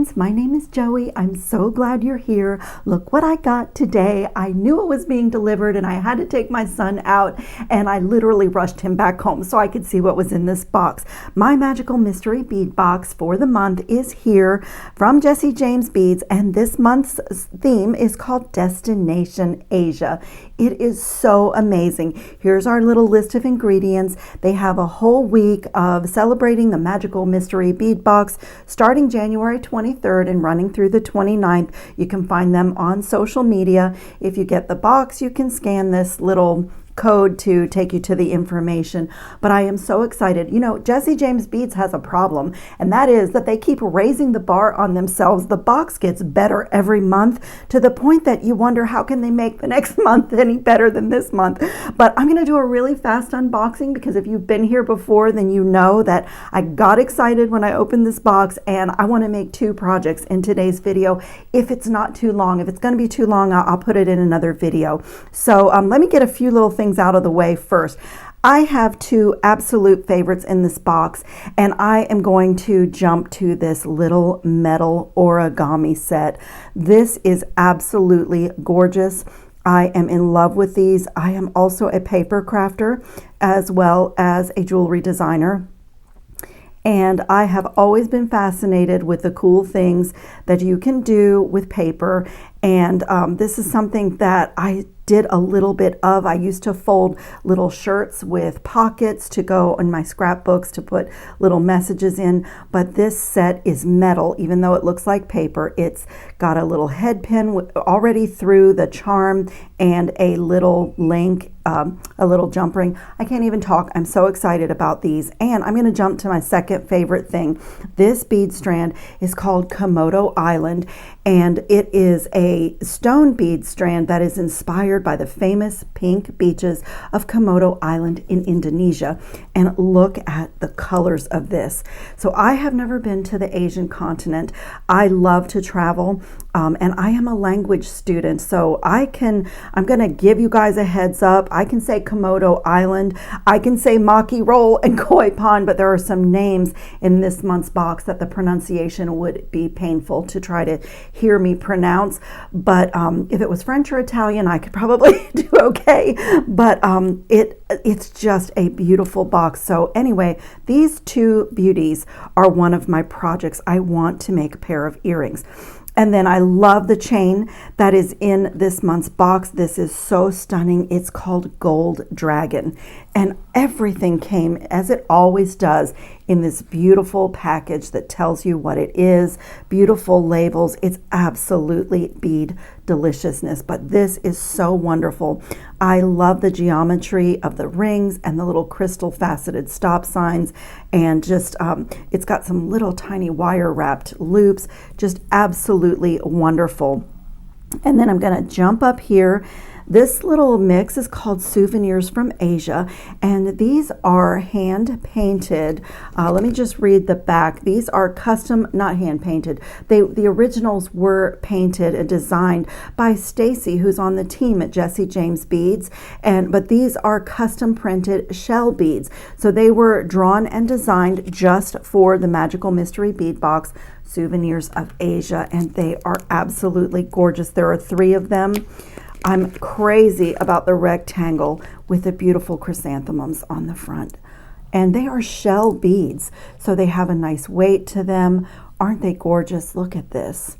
friends, my name is Joey. I'm so glad you're here. Look what I got today. I knew it was being delivered and I had to take my son out and I literally rushed him back home so I could see what was in this box. My magical mystery bead box for the month is here from Jessie James Beads, and this month's theme is called Destination Asia. It is so amazing. Here's our little list of ingredients. They have a whole week of celebrating the magical mystery bead box starting January 23rd and running through the 29th. You can find them on social media. If you get the box, you can scan this little code to take you to the information. But I am so excited. You know, Jessie James Beads has a problem, and that is that they keep raising the bar on themselves. The box gets better every month to the point that you wonder, how can they make the next month any better than this month? But I'm going to do a really fast unboxing because if you've been here before, then you know that I got excited when I opened this box, and I want to make two projects in today's video. If it's not too long, if it's going to be too long, I'll put it in another video. So let me get a few little things out of the way first. I have two absolute favorites in this box, and I am going to jump to this little metal origami set. This is absolutely gorgeous. I am in love with these. I am also a paper crafter as well as a jewelry designer. And I have always been fascinated with the cool things that you can do with paper. And this is something that I did a little bit of. I used to fold little shirts with pockets to go in my scrapbooks to put little messages in. But this set is metal, even though it looks like paper. It's got a little head pin already through the charm and a little link, a little jump ring. I can't even talk. I'm so excited about these. And I'm going to jump to my second favorite thing. This bead strand is called Komodo Island, and it is a stone bead strand that is inspired by the famous pink beaches of Komodo Island in Indonesia. And look at the colors of this. So I have never been to the Asian continent. I love to travel, and I am a language student, so I'm going to give you guys a heads up. I can say Komodo Island, I can say Maki Roll and Koi Pond, but there are some names in this month's box that the pronunciation would be painful to try to hear me pronounce. But if it was French or Italian, I could probably do okay. But it's just a beautiful box. So anyway, these two beauties are one of my projects. I want to make a pair of earrings. And then I love the chain that is in this month's box. This is so stunning. It's called Gold Dragon. And everything came, as it always does, in this beautiful package that tells you what it is. Beautiful labels. It's absolutely bead deliciousness. But this is so wonderful. I love the geometry of the rings and the little crystal faceted stop signs. And just, it's got some little tiny wire wrapped loops. Just absolutely wonderful. And then I'm going to jump up here. This little mix is called Souvenirs from Asia, and these are hand painted. Let me just read the back. These are custom, not hand painted. The originals were painted and designed by Stacy, who's on the team at Jessie James Beads, but these are custom printed shell beads. So they were drawn and designed just for the Magical Mystery Bead Box Souvenirs of Asia, and they are absolutely gorgeous. There are 3 of them. I'm crazy about the rectangle with the beautiful chrysanthemums on the front. And they are shell beads, so they have a nice weight to them. Aren't they gorgeous? Look at this.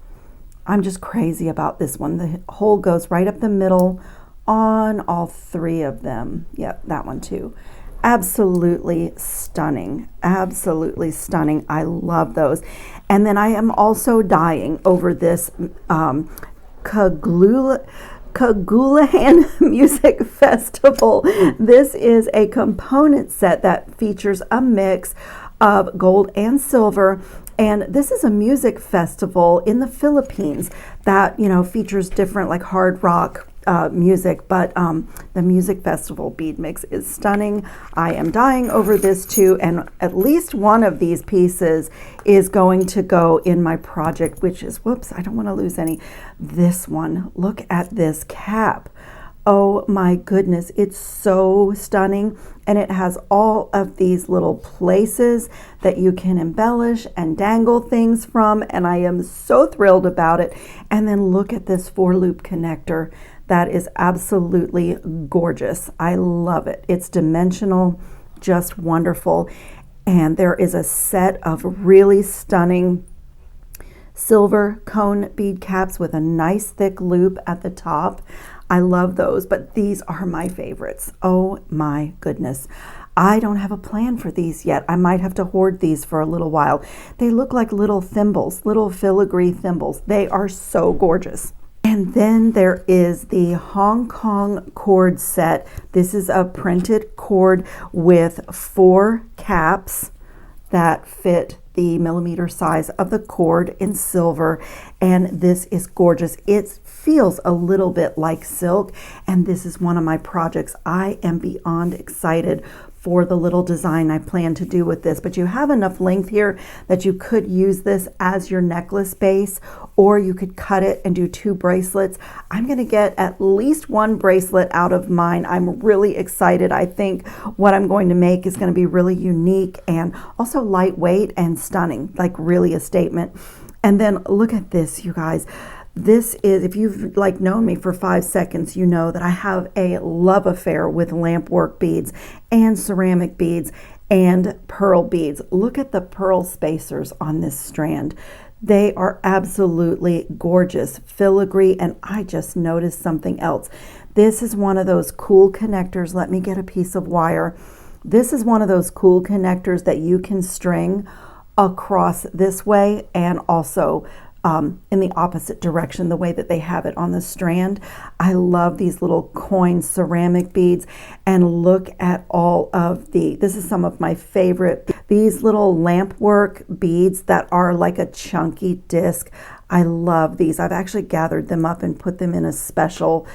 I'm just crazy about this one. The hole goes right up the middle on all 3 of them. Yep, that one too. Absolutely stunning. Absolutely stunning. I love those. And then I am also dying over this Kagulahan Music Festival. This is a component set that features a mix of gold and silver, and this is a music festival in the Philippines that, you know, features different like hard rock music, but the music festival bead mix is stunning. I am dying over this too, and at least one of these pieces is going to go in my project, which is, whoops, I don't want to lose any. This one, look at this cap. Oh my goodness, it's so stunning. And it has all of these little places that you can embellish and dangle things from. And I am so thrilled about it. And then look at this 4-loop connector. That is absolutely gorgeous. I love it. It's dimensional, just wonderful. And there is a set of really stunning silver cone bead caps with a nice thick loop at the top. I love those, but these are my favorites. Oh my goodness. I don't have a plan for these yet. I might have to hoard these for a little while. They look like little thimbles, little filigree thimbles. They are so gorgeous. And then there is the Hong Kong cord set. This is a printed cord with 4 caps that fit the millimeter size of the cord in silver, and this is gorgeous. It feels a little bit like silk, and this is one of my projects. I am beyond excited for the little design I plan to do with this, but you have enough length here that you could use this as your necklace base, or you could cut it and do 2 bracelets. I'm going to get at least 1 bracelet out of mine. I'm really excited. I think what I'm going to make is going to be really unique and also lightweight and stunning, like really a statement. And then look at this, you guys. This is, if you've like known me for 5 seconds, you know that I have a love affair with lamp work beads and ceramic beads and pearl beads. Look at the pearl spacers on this strand. They are absolutely gorgeous, filigree, and I just noticed something else. This is one of those cool connectors. Let me get a piece of wire. This is one of those cool connectors that you can string across this way and also in the opposite direction, the way that they have it on the strand. I love these little coin ceramic beads, and look at all of this is some of my favorite, these little lamp work beads that are like a chunky disc. I love these. I've actually gathered them up and put them in a special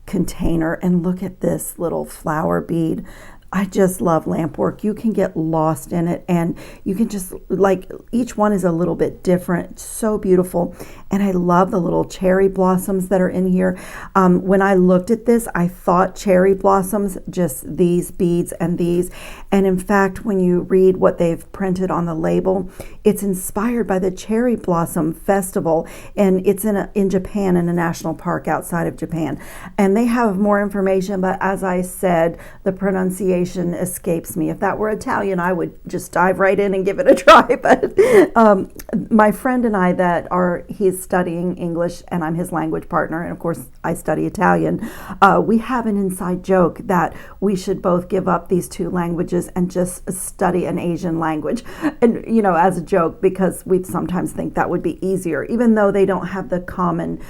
container, and look at this little flower bead. I just love lamp work. You can get lost in it, and you can just, like, each one is a little bit different. It's so beautiful. And I love the little cherry blossoms that are in here. When I looked at this, I thought cherry blossoms, just these beads and these. And in fact, when you read what they've printed on the label, it's inspired by the Cherry Blossom Festival, and it's in Japan, in a national park outside of Japan. And they have more information, but as I said, the pronunciation escapes me. If that were Italian, I would just dive right in and give it a try. But my friend and I, he's studying English and I'm his language partner, and of course I study Italian. We have an inside joke that we should both give up these 2 languages and just study an Asian language, and as a joke, because we sometimes think that would be easier, even though they don't have the common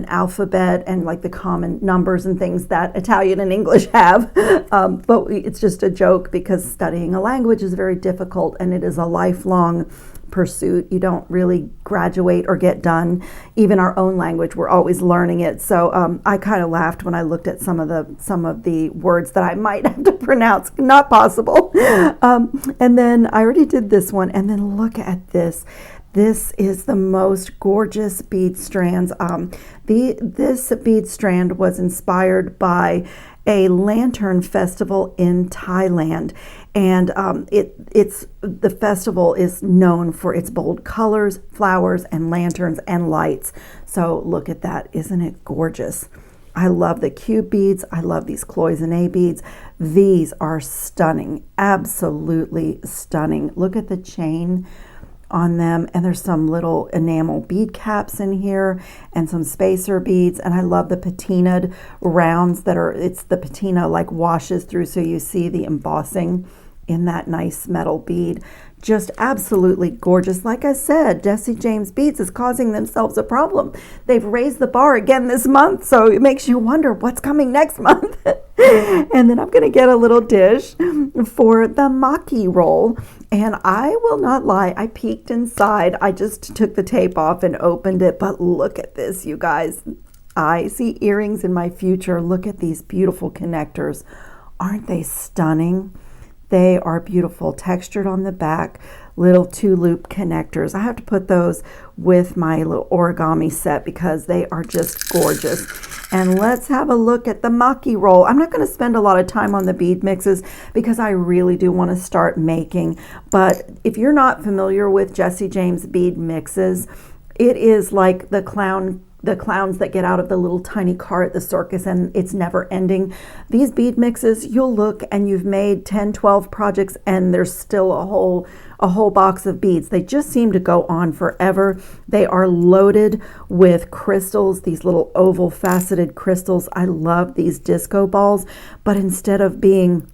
alphabet and like the common numbers and things that Italian and English have. But it's just a joke, because studying a language is very difficult and it is a lifelong pursuit. You don't really graduate or get done. Even our own language, we're always learning it. So I kind of laughed when I looked at some of the words that I might have to pronounce. Not possible. And then I already did this one. And then look at this. This is the most gorgeous bead strands. This bead strand was inspired by a lantern festival in Thailand, and the festival is known for its bold colors, flowers, and lanterns and lights. So look at that. Isn't it gorgeous? I love the cube beads. I love these cloisonne beads. These are stunning, absolutely stunning. Look at the chain on them, and there's some little enamel bead caps in here and some spacer beads. And I love the patinaed rounds it's the patina like washes through, so you see the embossing in that nice metal bead. Just absolutely gorgeous. Like I said, Jesse James Beads is causing themselves a problem. They've raised the bar again this month, so it makes you wonder what's coming next month. And then I'm going to get a little dish for the maki roll. And I will not lie, I peeked inside. I just took the tape off and opened it, but look at this, you guys. I see earrings in my future. Look at these beautiful connectors. Aren't they stunning? They are beautiful, textured on the back, little 2-loop connectors. I have to put those with my little origami set because they are just gorgeous. And let's have a look at the maki roll. I'm not going to spend a lot of time on the bead mixes because I really do want to start making. But if you're not familiar with Jesse James bead mixes, it is like the clowns that get out of the little tiny car at the circus and it's never ending. These bead mixes, you'll look and you've made 10, 12 projects and there's still a whole box of beads. They just seem to go on forever. They are loaded with crystals, these little oval faceted crystals. I love these disco balls, but instead of being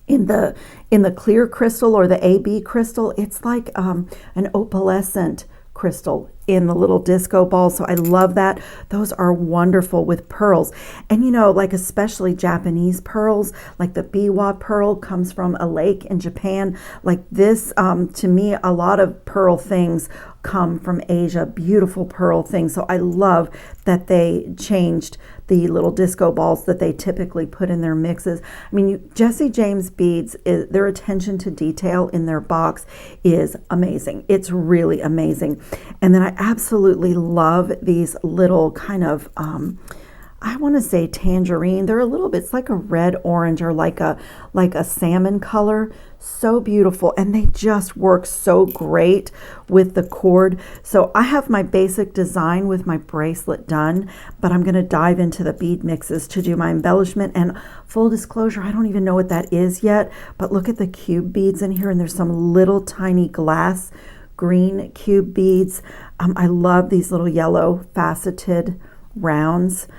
in the clear crystal or the AB crystal, it's like an opalescent crystal in the little disco ball. So I love that. Those are wonderful with pearls. And you know, like especially Japanese pearls, like the biwa pearl comes from a lake in Japan. Like this, to me, a lot of pearl things come from Asia, beautiful pearl things. So I love that they changed the little disco balls that they typically put in their mixes. I mean, Jesse James beads, their attention to detail in their box is amazing. It's really amazing. And then I absolutely love these little kind of, I want to say tangerine. They're a little bit, it's like a red orange or like a salmon color. So beautiful. And they just work so great with the cord. So I have my basic design with my bracelet done, but I'm going to dive into the bead mixes to do my embellishment. And full disclosure, I don't even know what that is yet, but look at the cube beads in here. And there's some little tiny glass green cube beads. I love these little yellow faceted rounds.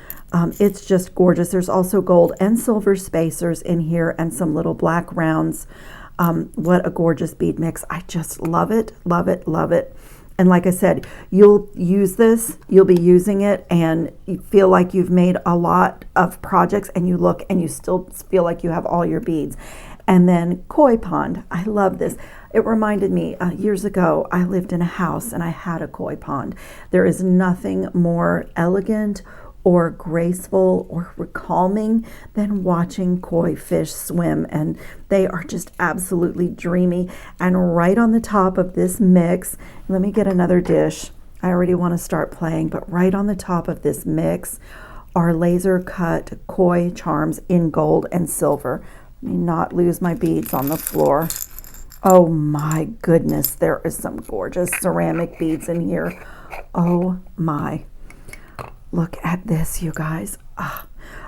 It's just gorgeous. There's also gold and silver spacers in here and some little black rounds. What a gorgeous bead mix. I just love it, love it, love it. And like I said, you'll use this, you'll be using it and you feel like you've made a lot of projects and you look and you still feel like you have all your beads. And then koi pond. I love this. It reminded me years ago, I lived in a house and I had a koi pond. There is nothing more elegant or graceful or calming than watching koi fish swim, and they are just absolutely dreamy. And right on the top of this mix, let me get another dish. I already want to start playing, but right on the top of this mix are laser cut koi charms in gold and silver. Let me not lose my beads on the floor. Oh my goodness, there is some gorgeous ceramic beads in here. Oh my. Look at this, you guys.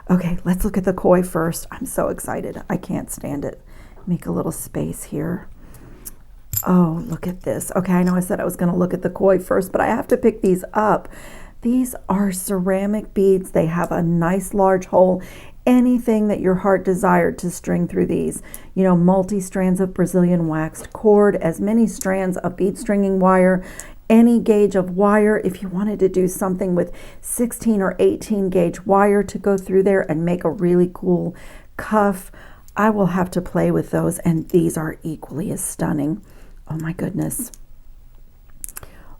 Okay, let's look at the koi first. I'm so excited. I can't stand it. Make a little space here. Oh, look at this. Okay, I know I said I was going to look at the koi first, but I have to pick these up. These are ceramic beads. They have a nice large hole. Anything that your heart desired to string through these. You know, multi-strands of Brazilian waxed cord, as many strands of bead stringing wire, any gauge of wire. If you wanted to do something with 16 or 18 gauge wire to go through there and make a really cool cuff, I will have to play with those. And these are equally as stunning. Oh my goodness.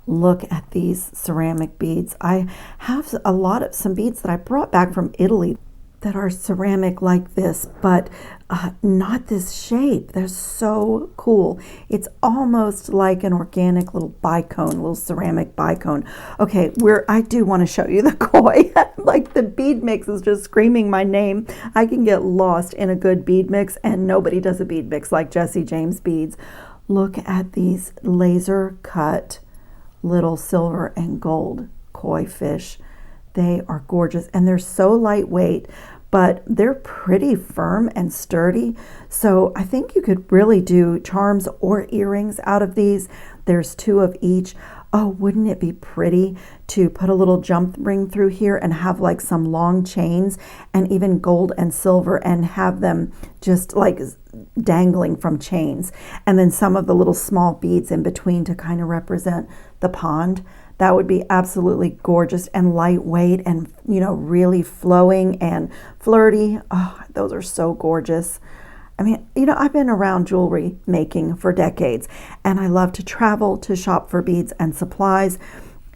Look at these ceramic beads. I have some beads that I brought back from Italy that are ceramic like this, but not this shape. They're so cool. It's almost like an organic little bicone, little ceramic bicone. Okay, I do want to show you the koi. Like the bead mix is just screaming my name. I can get lost in a good bead mix, and nobody does a bead mix like Jesse James beads. Look at these laser cut little silver and gold koi fish. They are gorgeous and they're so lightweight, but they're pretty firm and sturdy. So I think you could really do charms or earrings out of these. There's 2 of each. Oh, wouldn't it be pretty to put a little jump ring through here and have like some long chains and even gold and silver and have them just like dangling from chains. And then some of the little small beads in between to kind of represent the pond. That would be absolutely gorgeous and lightweight and, you know, really flowing and flirty. Oh, those are so gorgeous. I mean, you know, I've been around jewelry making for decades and I love to travel to shop for beads and supplies.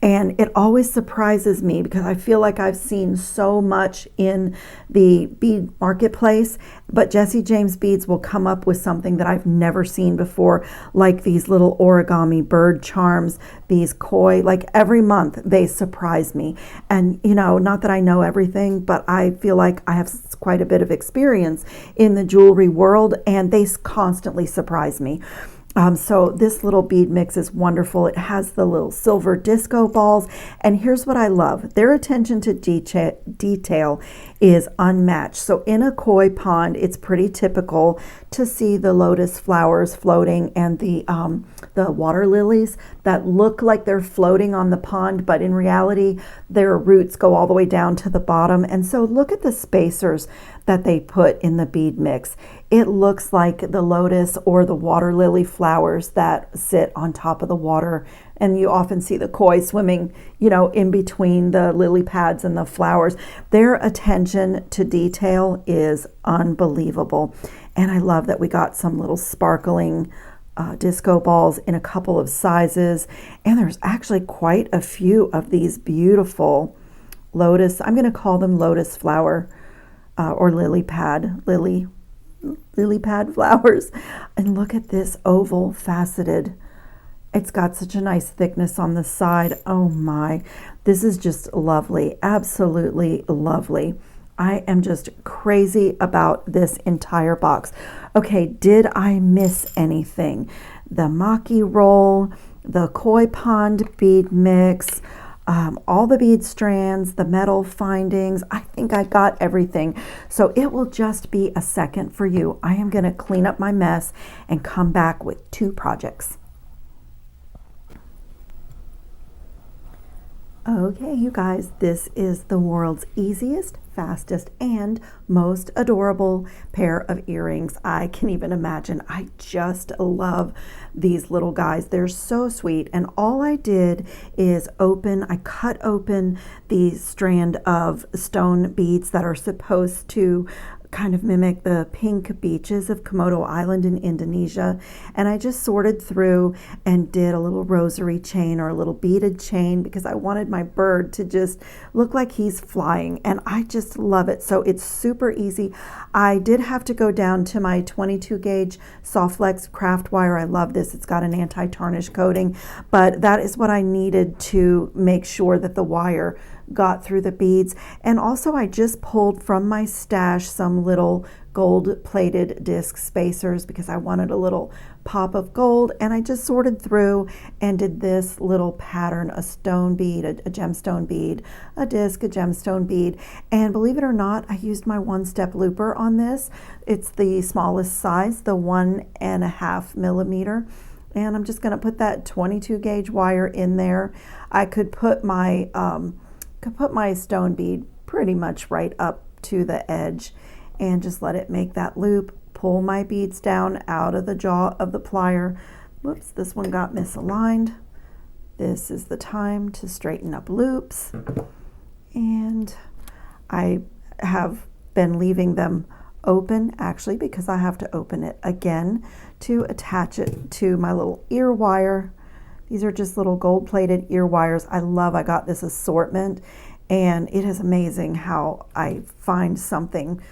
And it always surprises me because I feel like I've seen so much in the bead marketplace, but Jesse James Beads will come up with something that I've never seen before, like these little origami bird charms, these koi, like every month they surprise me. And you know, not that I know everything, but I feel like I have quite a bit of experience in the jewelry world, and they constantly surprise me. So this little bead mix is wonderful. It has the little silver disco balls, and here's what I love. Their attention to detail is unmatched. So in a koi pond, it's pretty typical to see the lotus flowers floating and the water lilies that look like they're floating on the pond, but in reality, their roots go all the way down to the bottom. And so look at the spacers that they put in the bead mix. It looks like the lotus or the water lily flowers that sit on top of the water. And you often see the koi swimming, you know, in between the lily pads and the flowers. Their attention to detail is unbelievable. And I love that we got some little sparkling disco balls in a couple of sizes. And there's actually quite a few of these beautiful lotus, I'm going to call them lotus flower or lily pad flowers. And look at this oval faceted. It's got such a nice thickness on the side. Oh my, this is just lovely. Absolutely lovely. I am just crazy about this entire box. Okay, did I miss anything? The maki roll, the koi pond bead mix, all the bead strands, the metal findings. I think I got everything. So it will just be a second for you. I am going to clean up my mess and come back with 2 projects. Okay, you guys, this is the world's easiest, fastest, and most adorable pair of earrings I can even imagine. I just love these little guys. They're so sweet. And all I did is I cut open the strand of stone beads that are supposed to kind of mimic the pink beaches of Komodo Island in Indonesia. And I just sorted through and did a little rosary chain or a little beaded chain because I wanted my bird to just look like he's flying. And I just love it. So it's super easy. I did have to go down to my 22 gauge soft flex craft wire. I love this. It's got an anti-tarnish coating, but that is what I needed to make sure that the wire got through the beads. And also I just pulled from my stash some little gold plated disc spacers because I wanted a little pop of gold, and I just sorted through and did this little pattern, a stone bead, a gemstone bead, a disc, a gemstone bead. And believe it or not, I used my 1-step looper on this. It's the smallest size, the 1.5 millimeter. And I'm just going to put that 22 gauge wire in there. I could put my stone bead pretty much right up to the edge and just let it make that loop, pull my beads down out of the jaw of the plier. Whoops, this one got misaligned. This is the time to straighten up loops. And I have been leaving them open actually because I have to open it again to attach it to my little ear wire. These are just little gold-plated ear wires. I got this assortment, and it is amazing how I find something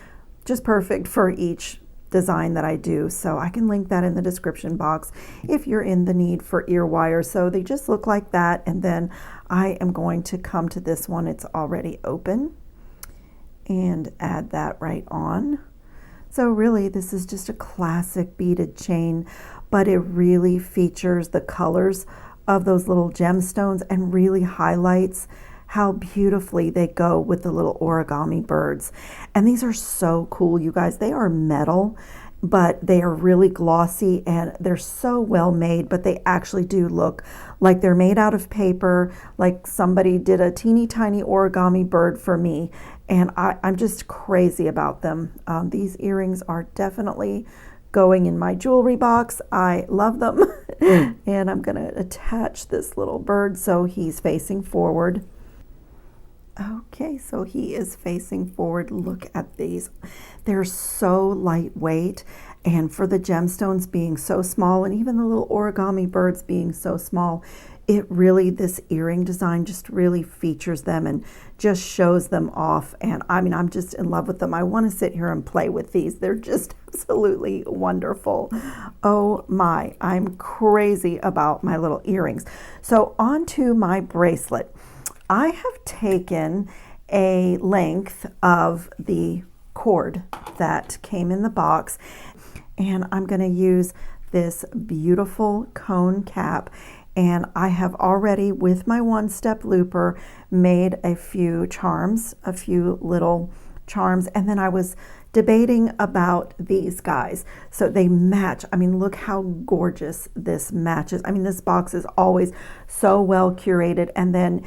just perfect for each design that I do. So I can link that in the description box if you're in the need for ear wires. So they just look like that, and then I am going to come to this one. It's already open, and add that right on. So really, this is just a classic beaded chain, but it really features the colors of those little gemstones and really highlights how beautifully they go with the little origami birds. And these are so cool, you guys. They are metal, but they are really glossy and they're so well made, but they actually do look like they're made out of paper, like somebody did a teeny tiny origami bird for me. And I'm just crazy about them. These earrings are definitely going in my jewelry box. I love them. And I'm gonna attach this little bird so he's facing forward. Okay, so he is facing forward. Look at these. They're so lightweight, and for the gemstones being so small and even the little origami birds being so small, this earring design just really features them and just shows them off. And I mean, I'm just in love with them. I want to sit here and play with these. They're just absolutely wonderful. Oh my, I'm crazy about my little earrings. So onto my bracelet. I have taken a length of the cord that came in the box, and I'm going to use this beautiful cone cap. And I have already, with my one-step looper, made a few charms, a few little charms. And then I was debating about these guys. So they match. I mean, look how gorgeous this matches. I mean, this box is always so well curated. And then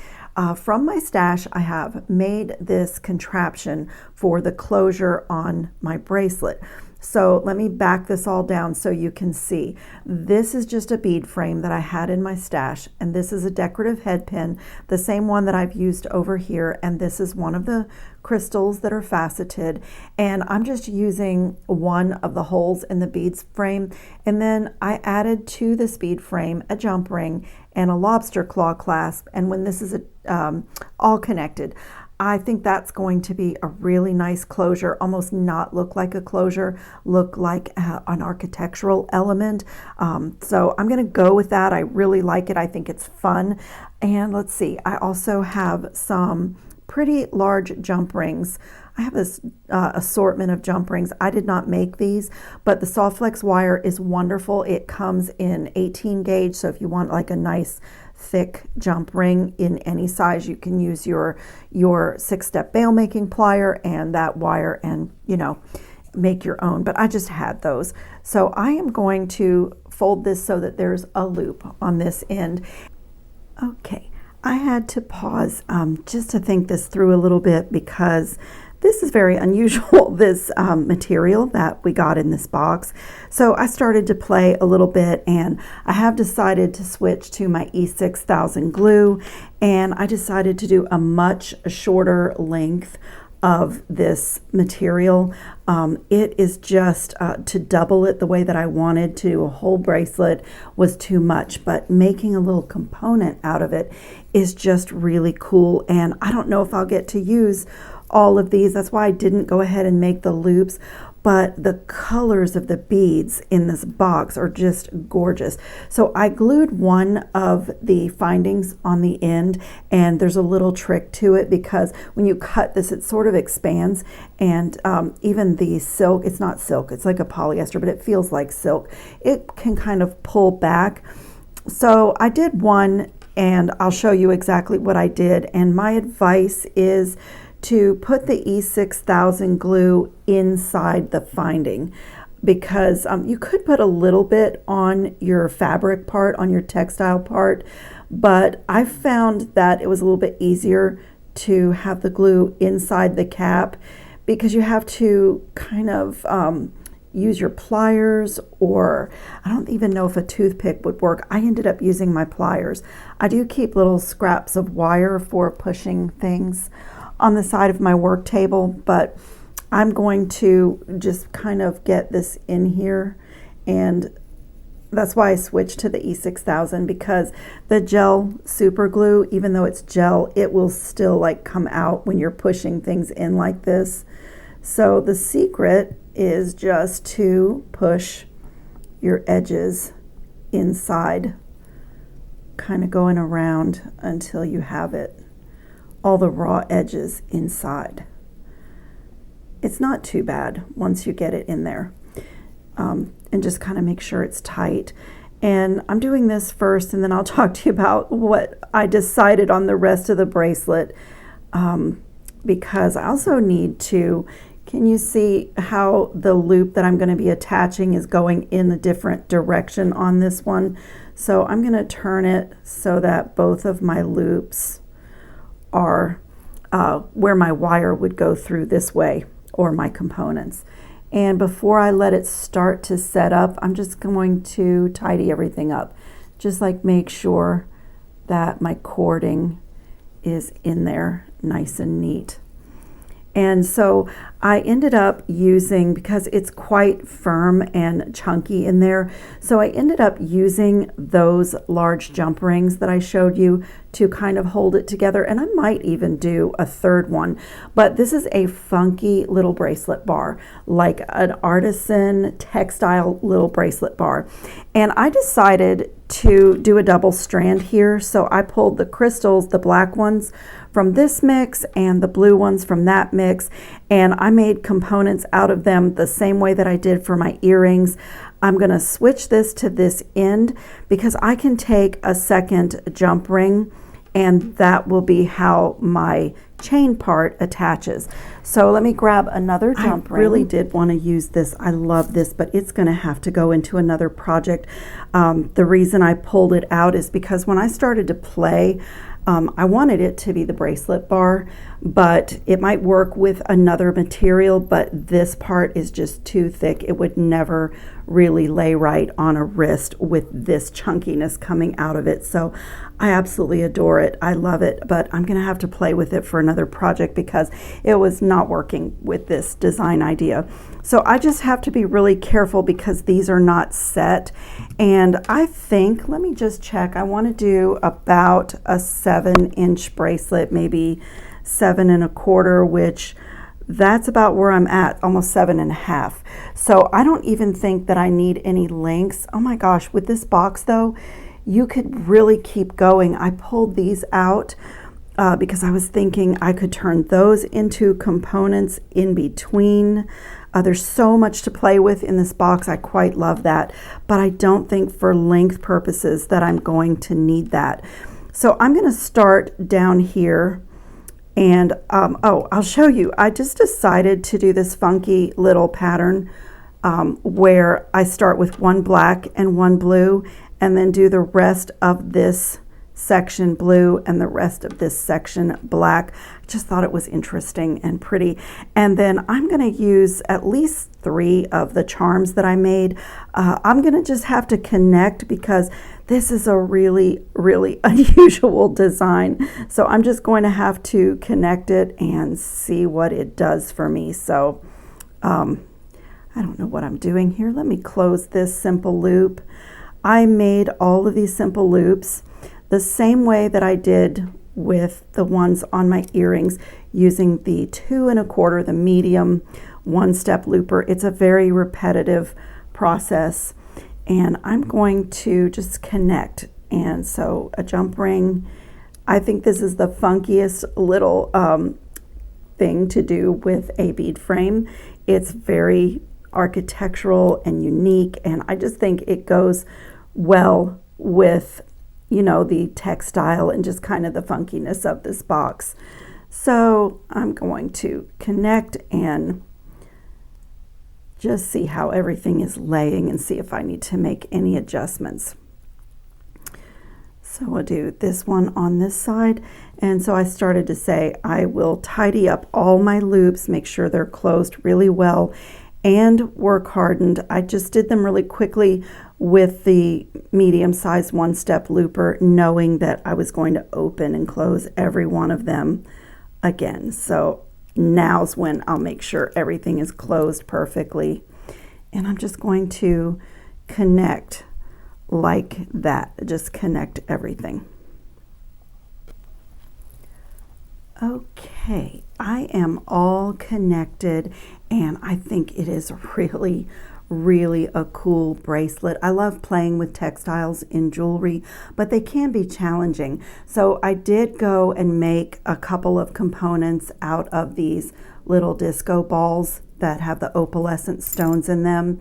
from my stash, I have made this contraption for the closure on my bracelet. So let me back this all down so you can see. This is just a bead frame that I had in my stash, and this is a decorative head pin, the same one that I've used over here, and this is one of the crystals that are faceted, and I'm just using one of the holes in the beads frame. And then I added to this bead frame a jump ring and a lobster claw clasp, and when this is all connected, I think that's going to be a really nice closure, almost not look like a closure, look like an architectural element. So I'm going to go with that. I really like it. I think it's fun. And let's see, I also have some pretty large jump rings. I have this assortment of jump rings. I did not make these, but the Soft Flex wire is wonderful. It comes in 18 gauge, so if you want like a nice thick jump ring in any size, you can use your 6-step bail making plier and that wire and, you know, make your own. But I just had those. So I am going to fold this so that there's a loop on this end. Okay, I had to pause just to think this through a little bit, because this is very unusual, this material that we got in this box. So I started to play a little bit, and I have decided to switch to my E6000 glue, and I decided to do a much shorter length of this material. It is just to double it the way that I wanted to. A whole bracelet was too much, but making a little component out of it is just really cool. And I don't know if I'll get to use all of these. That's why I didn't go ahead and make the loops, but the colors of the beads in this box are just gorgeous. So I glued one of the findings on the end, and there's a little trick to it, because when you cut this, it sort of expands, and even the silk, it's not silk, it's like a polyester, but it feels like silk. It can kind of pull back. So I did one, and I'll show you exactly what I did. And my advice is to put the E6000 glue inside the finding, because you could put a little bit on your fabric part, on your textile part, but I found that it was a little bit easier to have the glue inside the cap, because you have to kind of use your pliers, or I don't even know if a toothpick would work. I ended up using my pliers. I do keep little scraps of wire for pushing things on the side of my work table, but I'm going to just kind of get this in here, and that's why I switched to the E6000, because the gel super glue, even though it's gel, it will still like come out when you're pushing things in like this. So the secret is just to push your edges inside, kind of going around until you have it all the raw edges inside. It's not too bad once you get it in there, and just kind of make sure it's tight. And I'm doing this first, and then I'll talk to you about what I decided on the rest of the bracelet, because I also need to, can you see how the loop that I'm going to be attaching is going in a different direction on this one? So I'm going to turn it so that both of my loops are where my wire would go through this way, or my components. And before I let it start to set up, I'm just going to tidy everything up. Just like make sure that my cording is in there nice and neat. And so I ended up using, because it's quite firm and chunky in there, so I ended up using those large jump rings that I showed you to kind of hold it together. And I might even do a third one, but this is a funky little bracelet bar, like an artisan textile little bracelet bar. And I decided to do a double strand here. So I pulled the crystals, the black ones from this mix and the blue ones from that mix, and I made components out of them the same way that I did for my earrings. I'm going to switch this to this end because I can take a second jump ring, and that will be how my chain part attaches. So let me grab another jump ring. I really did want to use this. I love this, but it's going to have to go into another project. The reason I pulled it out is because when I started to play, I wanted it to be the bracelet bar, but it might work with another material, but this part is just too thick. It would never really lay right on a wrist with this chunkiness coming out of it. So I absolutely adore it. I love it, but I'm going to have to play with it for another project because it was not working with this design idea. So I just have to be really careful because these are not set. And I think, let me just check, I want to do about a 7-inch bracelet, maybe 7 1/4, which that's about where I'm at, almost 7 1/2. So I don't even think that I need any lengths. Oh my gosh, with this box though, you could really keep going. I pulled these out because I was thinking I could turn those into components in between. There's so much to play with in this box. I quite love that, but I don't think for length purposes that I'm going to need that. So I'm going to start down here, and oh, I'll show you. I just decided to do this funky little pattern where I start with one black and one blue, and then do the rest of this section blue and the rest of this section black. I just thought it was interesting and pretty. And then I'm going to use at least 3 of the charms that I made. I'm going to just have to connect because this is a really, really unusual design. So I'm just going to have to connect it and see what it does for me. So I don't know what I'm doing here. Let me close this simple loop. I made all of these simple loops the same way that I did with the ones on my earrings, using the 2 1/4, the medium 1-step looper. It's a very repetitive process, and I'm going to just connect. And so a jump ring, I think this is the funkiest little thing to do with a bead frame. It's very architectural and unique, and I just think it goes well with, you know, the textile and just kind of the funkiness of this box. So I'm going to connect and just see how everything is laying and see if I need to make any adjustments. So I'll do this one on this side. And so I started to say I will tidy up all my loops, make sure they're closed really well and work hardened. I just did them really quickly with the medium-sized 1-step looper, knowing that I was going to open and close every one of them again. So now's when I'll make sure everything is closed perfectly. And I'm just going to connect like that, just connect everything. Okay, I am all connected, and I think it is really, really a cool bracelet. I love playing with textiles in jewelry, but they can be challenging. So I did go and make a couple of components out of these little disco balls that have the opalescent stones in them.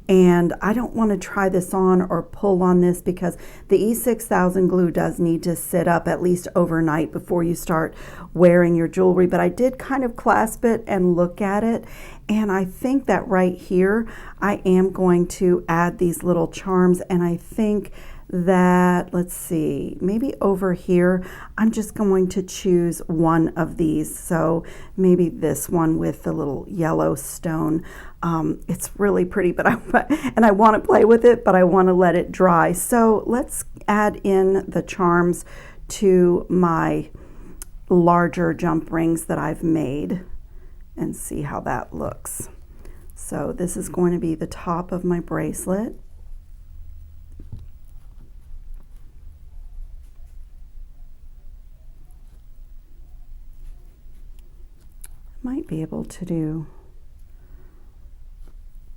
And I don't want to try this on or pull on this because the E6000 glue does need to sit up at least overnight before you start wearing your jewelry. But I did kind of clasp it and look at it. And I think that right here, I am going to add these little charms. And I think that, let's see, maybe over here, I'm just going to choose one of these. So maybe this one with the little yellow stone. It's really pretty, but I want to play with it, but I want to let it dry. So let's add in the charms to my larger jump rings that I've made. and see how that looks. So this is going to be the top of my bracelet. Might be able to do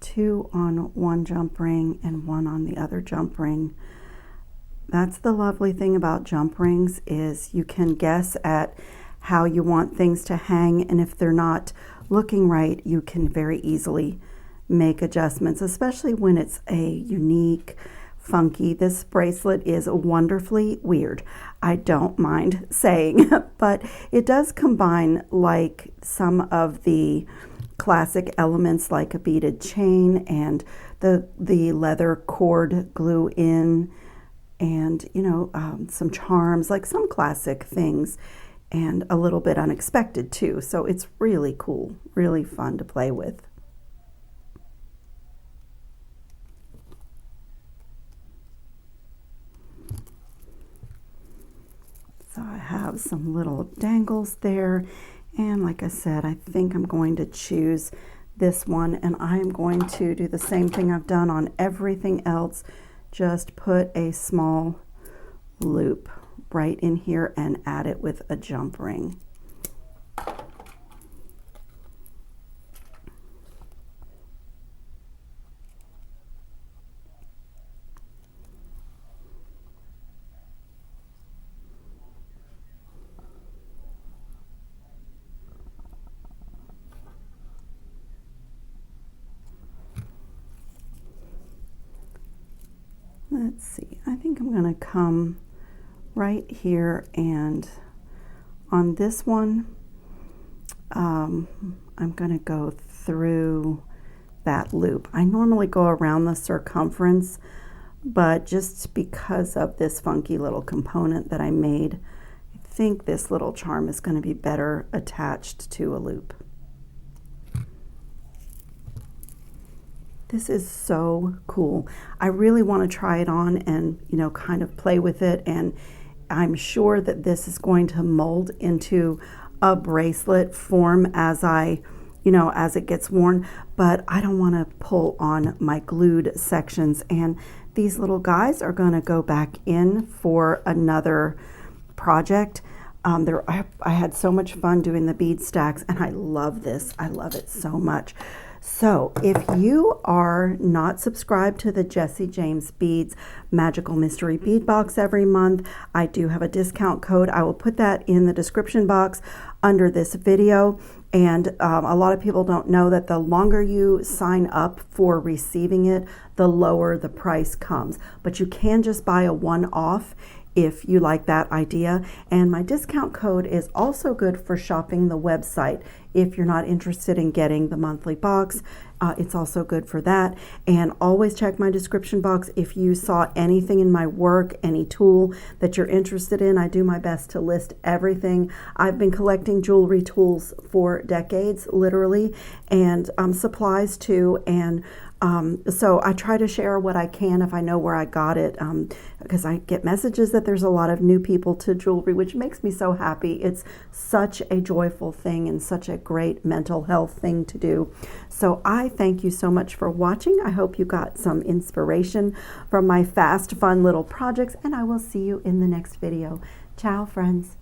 2 on one jump ring and 1 on the other jump ring. That's the lovely thing about jump rings, is you can guess at how you want things to hang, and if they're not looking right, you can very easily make adjustments, especially when it's a unique, funky. This bracelet is wonderfully weird, I don't mind saying, but it does combine like some of the classic elements like a beaded chain and the leather cord glue in, and some charms, like some classic things, and a little bit unexpected too. So it's really cool, really fun to play with. So I have some little dangles there, and like I said, I think I'm going to choose this one, and I'm going to do the same thing I've done on everything else. Just put a small loop right in here and add it with a jump ring. Let's see, I think I'm going to come right here, and on this one I'm going to go through that loop. I normally go around the circumference, but just because of this funky little component that I made, I think this little charm is going to be better attached to a loop. This is so cool. I really want to try it on and, kind of play with it. And I'm sure that this is going to mold into a bracelet form as as it gets worn. But I don't want to pull on my glued sections. And these little guys are going to go back in for another project. I had so much fun doing the bead stacks, and I love this. I love it so much. So if you are not subscribed to the Jessie James Beads Magical Mystery Bead Box every month, I do have a discount code. I will put that in the description box under this video. And a lot of people don't know that the longer you sign up for receiving it, the lower the price comes. But you can just buy a one-off if you like that idea. And my discount code is also good for shopping the website. If you're not interested in getting the monthly box, it's also good for that. And always check my description box if you saw anything in my work, any tool that you're interested in. I do my best to list everything. I've been collecting jewelry tools for decades, literally, and supplies too. And so I try to share what I can if I know where I got it, because I get messages that there's a lot of new people to jewelry, which makes me so happy. It's such a joyful thing and such a great mental health thing to do. So I thank you so much for watching. I hope you got some inspiration from my fast, fun little projects, and I will see you in the next video. Ciao, friends.